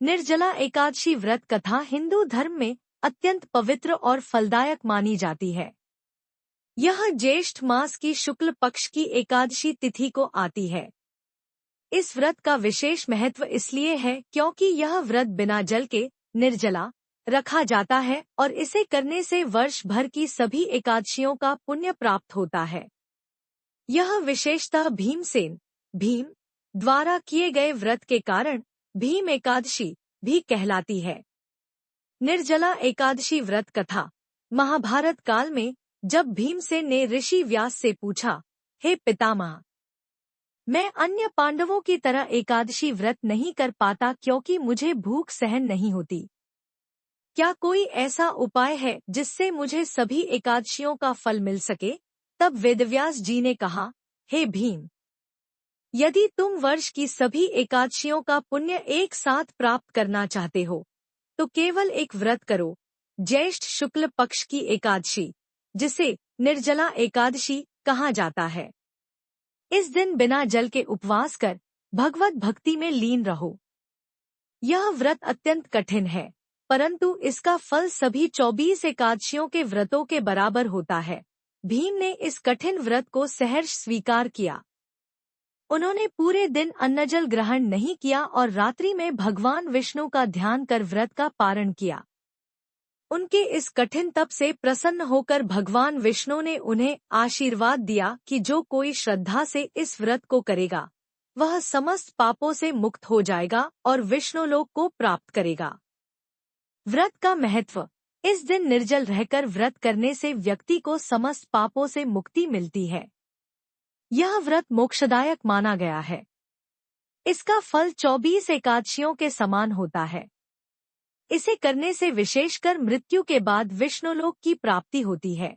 निर्जला एकादशी व्रत कथा हिंदू धर्म में अत्यंत पवित्र और फलदायक मानी जाती है। यह ज्येष्ठ मास की शुक्ल पक्ष की एकादशी तिथि को आती है। इस व्रत का विशेष महत्व इसलिए है क्योंकि यह व्रत बिना जल के निर्जला रखा जाता है और इसे करने से वर्ष भर की सभी एकादशियों का पुण्य प्राप्त होता है। यह विशेषतः भीम द्वारा किए गए व्रत के कारण भीम एकादशी भी कहलाती है। निर्जला एकादशी व्रत कथा महाभारत काल में जब भीमसेन ने ऋषि व्यास से पूछा, हे पितामह, मैं अन्य पांडवों की तरह एकादशी व्रत नहीं कर पाता क्योंकि मुझे भूख सहन नहीं होती। क्या कोई ऐसा उपाय है जिससे मुझे सभी एकादशियों का फल मिल सके? तब वेदव्यास जी ने कहा, हे भीम, यदि तुम वर्ष की सभी एकादशियों का पुण्य एक साथ प्राप्त करना चाहते हो तो केवल एक व्रत करो, ज्येष्ठ शुक्ल पक्ष की एकादशी, जिसे निर्जला एकादशी कहा जाता है। इस दिन बिना जल के उपवास कर भगवत भक्ति में लीन रहो। यह व्रत अत्यंत कठिन है, परंतु इसका फल सभी 24 एकादशियों के व्रतों के बराबर होता है। भीम ने इस कठिन व्रत को सहर्ष स्वीकार किया। उन्होंने पूरे दिन अन्नजल ग्रहण नहीं किया और रात्रि में भगवान विष्णु का ध्यान कर व्रत का पारण किया। उनके इस कठिन तप से प्रसन्न होकर भगवान विष्णु ने उन्हें आशीर्वाद दिया कि जो कोई श्रद्धा से इस व्रत को करेगा वह समस्त पापों से मुक्त हो जाएगा और विष्णुलोक को प्राप्त करेगा। व्रत का महत्व। इस दिन निर्जल रहकर व्रत करने से व्यक्ति को समस्त पापों से मुक्ति मिलती है। यह व्रत मोक्षदायक माना गया है। इसका फल 24 एकादशियों के समान होता है। इसे करने से विशेषकर मृत्यु के बाद विष्णुलोक की प्राप्ति होती है।